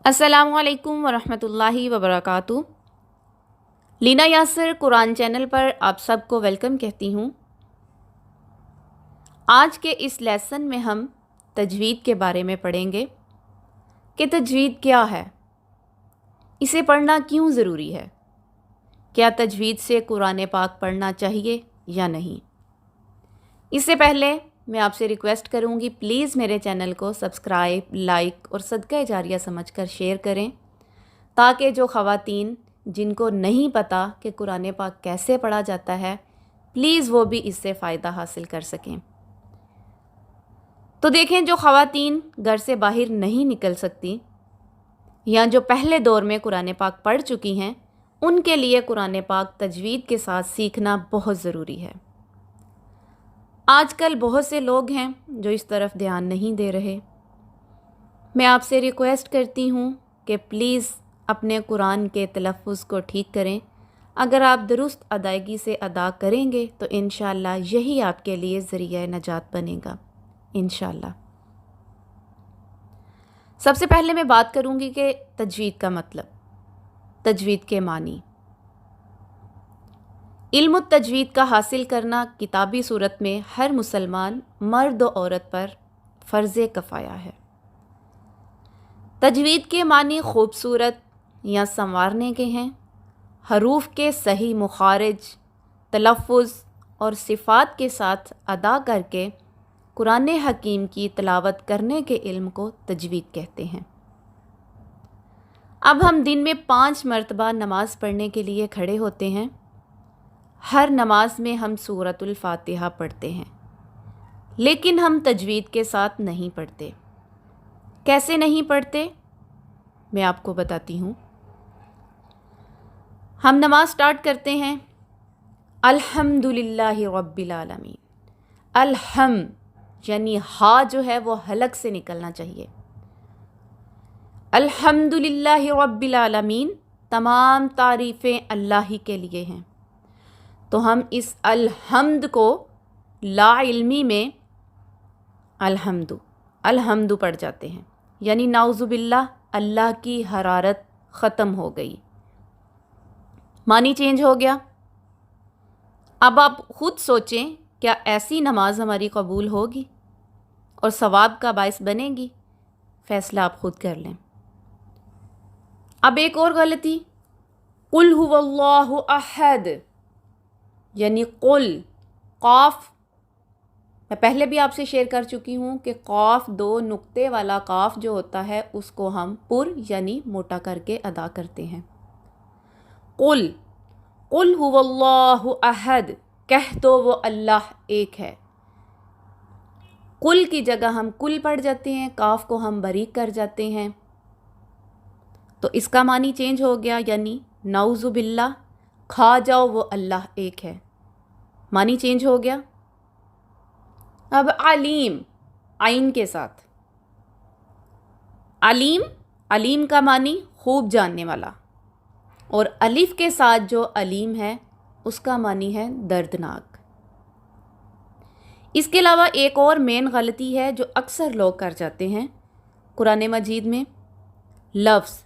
अस्सलामु अलैकुम वरहमतुल्लाहि वबरकातुहू। लीना यासर कुरान चैनल पर आप सबको वेलकम कहती हूँ। आज के इस लेसन में हम तजवीद के बारे में पढ़ेंगे कि तजवीद क्या है, इसे पढ़ना क्यों ज़रूरी है, क्या तजवीद से कुरान पाक पढ़ना चाहिए या नहीं। इससे पहले मैं आपसे रिक्वेस्ट करूँगी, प्लीज़ मेरे चैनल को सब्सक्राइब, लाइक और सदका जारिया समझकर शेयर करें, ताकि जो ख़वातीन जिनको नहीं पता कि कुरान पाक कैसे पढ़ा जाता है, प्लीज़ वो भी इससे फ़ायदा हासिल कर सकें। तो देखें, जो ख़वातीन घर से बाहर नहीं निकल सकती या जो पहले दौर में कुरान पाक पढ़ चुकी हैं, उनके लिए कुरान पाक तजवीद के साथ सीखना बहुत ज़रूरी है। आजकल बहुत से लोग हैं जो इस तरफ ध्यान नहीं दे रहे। मैं आपसे रिक्वेस्ट करती हूँ कि प्लीज़ अपने कुरान के तलफ़्फ़ुज़ को ठीक करें। अगर आप दुरुस्त अदायगी से अदा करेंगे तो इंशाअल्लाह यही आपके लिए ज़रिया नजात बनेगा, इंशाअल्लाह। सबसे पहले मैं बात करूँगी कि तजवीद का मतलब, तजवीद के मानी। इल्म तजवीद का हासिल करना किताबी सूरत में हर मुसलमान मर्द और औरत पर फ़र्ज़ कफ़ाया है। तजवीद के मानी खूबसूरत या संवारने के हैं। हरूफ के सही मुखारिज, तलफ़्फ़ुज़ और सिफ़ात के साथ अदा करके कुरान हकीम की तिलावत करने के इल्म को तजवीद कहते हैं। अब हम दिन में 5 मरतबा नमाज़ पढ़ने के लिए खड़े होते हैं। हर नमाज में हम सूरतुल फातिहा पढ़ते हैं, लेकिन हम तजवीद के साथ नहीं पढ़ते। कैसे नहीं पढ़ते, मैं आपको बताती हूँ। हम नमाज स्टार्ट करते हैं, अल्हम्दुलिल्लाहि रब्बिल आलमीन। अलहम यानी हा जो है वो हलक से निकलना चाहिए। अल्हम्दुलिल्लाहि रब्बिल आलमीन, तमाम तारीफ़ें अल्लाह ही के लिए हैं। तो हम इस अलहम्द को ला इल्मी में अलहम्दु पढ़ जाते हैं, यानी नाउज़ुबिल्लाह, अल्लाह की हरारत ख़त्म हो गई, मानी चेंज हो गया। अब आप ख़ुद सोचें, क्या ऐसी नमाज हमारी कबूल होगी और सवाब का बायस बनेगी? फ़ैसला आप ख़ुद कर लें। अब एक और गलती, कुल हुवल्लाहु अहद, यानी कुल, काफ। मैं पहले भी आपसे शेयर कर चुकी हूँ कि काफ 2 नुक्ते वाला काफ जो होता है उसको हम पुर यानी मोटा करके अदा करते हैं। कुल हुवल्लाहु अहद, कह दो वो अल्लाह एक है। कुल की जगह हम कुल पढ़ जाते हैं, काफ को हम बारीक कर जाते हैं, तो इसका मानी चेंज हो गया, यानी नाउज़ुबिल्लाह, खा जाओ वो अल्लाह एक है, मानी चेंज हो गया। अब अलीम, आइन के साथ, अलीम का मानी खूब जानने वाला, और अलिफ के साथ जो अलीम है उसका मानी है दर्दनाक। इसके अलावा एक और मेन गलती है जो अक्सर लोग कर जाते हैं कुरान मजीद में, लफ्ज़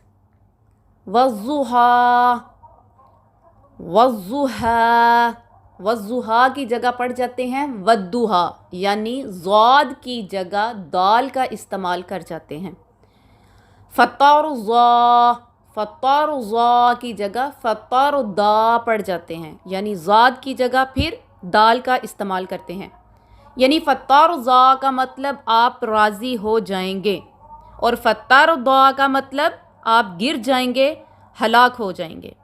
वज़्ज़ुहा की जगह पढ़ जाते हैं वद्दुहा, यानी ज़ाद की जगह दाल का इस्तेमाल कर जाते हैं। फ़त्तारुज़्ज़ा की जगह फ़त्तारुद्दा पढ़ जाते हैं, यानी ज़ाद की जगह फिर दाल का इस्तेमाल करते हैं। यानी फ़त्तारुज़्ज़ा का मतलब आप राज़ी हो जाएंगे, और फ़त्तारुद्दा का मतलब आप गिर जाएंगे, हलाक हो जाएंगे।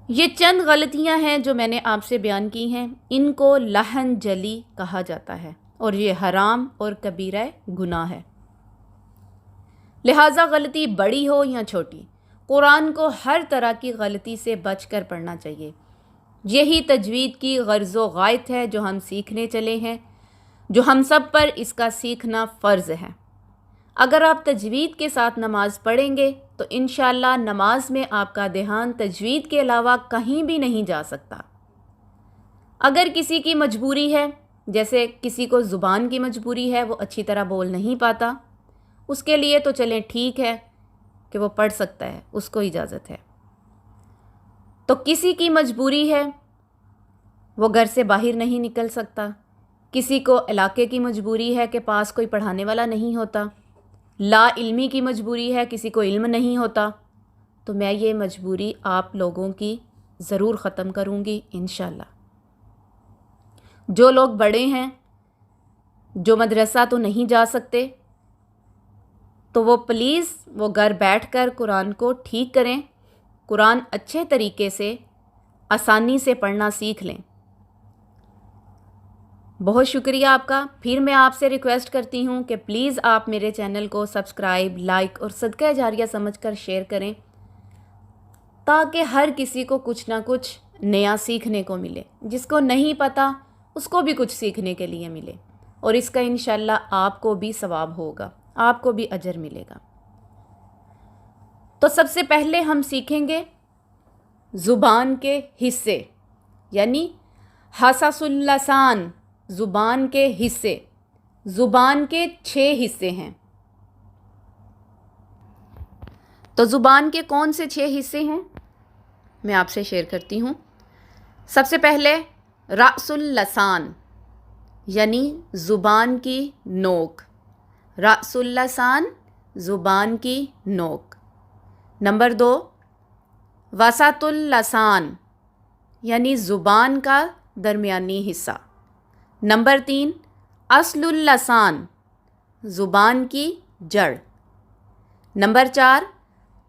ये चंद गलतियां हैं जो मैंने आपसे बयान की हैं। इनको लहन जली कहा जाता है और ये हराम और कबीरा गुनाह है। लिहाजा गलती बड़ी हो या छोटी, कुरान को हर तरह की गलती से बचकर पढ़ना चाहिए। यही तजवीद की गर्ज़ो गायत है जो हम सीखने चले हैं, जो हम सब पर इसका सीखना फ़र्ज़ है। अगर आप तजवीद के साथ नमाज़ पढ़ेंगे तो इंशाअल्लाह नमाज में आपका ध्यान तजवीद के अलावा कहीं भी नहीं जा सकता। अगर किसी की मजबूरी है, जैसे किसी को ज़ुबान की मजबूरी है, वो अच्छी तरह बोल नहीं पाता, उसके लिए तो चलें ठीक है, کہ وہ پڑھ سکتا ہے اس کو اجازت ہے۔ تو کسی کی مجبوری ہے وہ گھر سے باہر نہیں نکل سکتا، کسی کو علاقے کی مجبوری ہے کہ پاس کوئی پڑھانے والا نہیں ہوتا، لا علمی کی مجبوری ہے کسی کو علم نہیں ہوتا، تو میں یہ مجبوری آپ لوگوں کی ضرور ختم کروں گی انشاءاللہ۔ جو لوگ بڑے ہیں، جو مدرسہ تو نہیں جا سکتے، تو وہ پلیز وہ گھر بیٹھ کر قرآن کو ٹھیک کریں، قرآن اچھے طریقے سے آسانی سے پڑھنا سیکھ لیں۔ بہت شکریہ آپ کا۔ پھر میں آپ سے ریکویسٹ کرتی ہوں کہ پلیز آپ میرے چینل کو سبسکرائب، لائک اور صدقہ جاریہ سمجھ کر شیئر کریں، تاکہ ہر کسی کو کچھ نہ کچھ نیا سیکھنے کو ملے، جس کو نہیں پتہ اس کو بھی کچھ سیکھنے کے لیے ملے، اور اس کا انشاءاللہ آپ کو بھی ثواب ہوگا، آپ کو بھی اجر ملے گا۔ تو سب سے پہلے ہم سیکھیں گے زبان کے حصے، یعنی حصص اللسان، زبان کے حصے۔ زبان کے 6 حصے ہیں۔ تو زبان کے کون سے 6 حصے ہیں میں آپ سے شیئر کرتی ہوں۔ سب سے پہلے رأس اللسان، یعنی زبان کی نوک۔ رأس اللسان، زبان کی نوک۔ نمبر 2 وسط اللسان، یعنی زبان کا درمیانی حصہ۔ نمبر 3 اصل اللسان، زبان کی جڑ۔ نمبر 4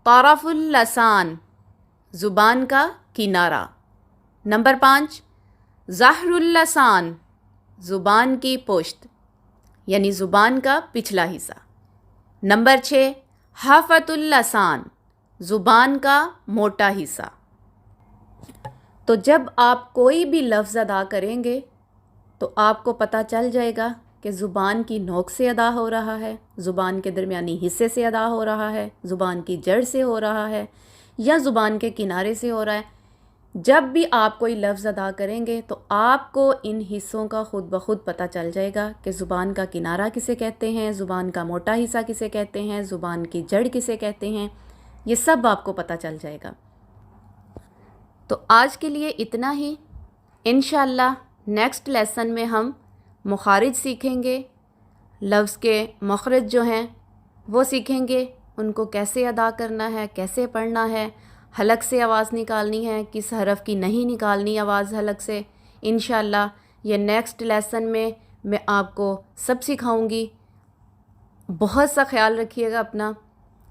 طرف اللسان، زبان کا کنارہ۔ نمبر 5 ظہر اللسان، زبان کی پشت، یعنی زبان کا پچھلا حصہ۔ نمبر 6 حافۃ اللسان، زبان کا موٹا حصہ۔ تو جب آپ کوئی بھی لفظ ادا کریں گے تو آپ کو پتہ چل جائے گا کہ زبان کی نوک سے ادا ہو رہا ہے، زبان کے درمیانی حصے سے ادا ہو رہا ہے، زبان کی جڑ سے ہو رہا ہے، یا زبان کے کنارے سے ہو رہا ہے۔ جب بھی آپ کوئی لفظ ادا کریں گے تو آپ کو ان حصوں کا خود بخود پتہ چل جائے گا کہ زبان کا کنارہ کسے کہتے ہیں، زبان کا موٹا حصہ کسے کہتے ہیں، زبان کی جڑ کسے کہتے ہیں، یہ سب آپ کو پتہ چل جائے گا۔ تو آج کے لیے اتنا ہی۔ انشاءاللہ نیکسٹ لیسن میں ہم مخارج سیکھیں گے، لفظ کے مخرج جو ہیں وہ سیکھیں گے، ان کو کیسے ادا کرنا ہے، کیسے پڑھنا ہے، حلق سے آواز نکالنی ہے، کس حرف کی نہیں نکالنی آواز حلق سے۔ انشاءاللہ یہ نیکسٹ لیسن میں آپ کو سب سکھاؤں گی۔ بہت سا خیال رکھیے گا اپنا۔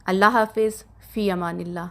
اللہ حافظ، فی امان اللہ۔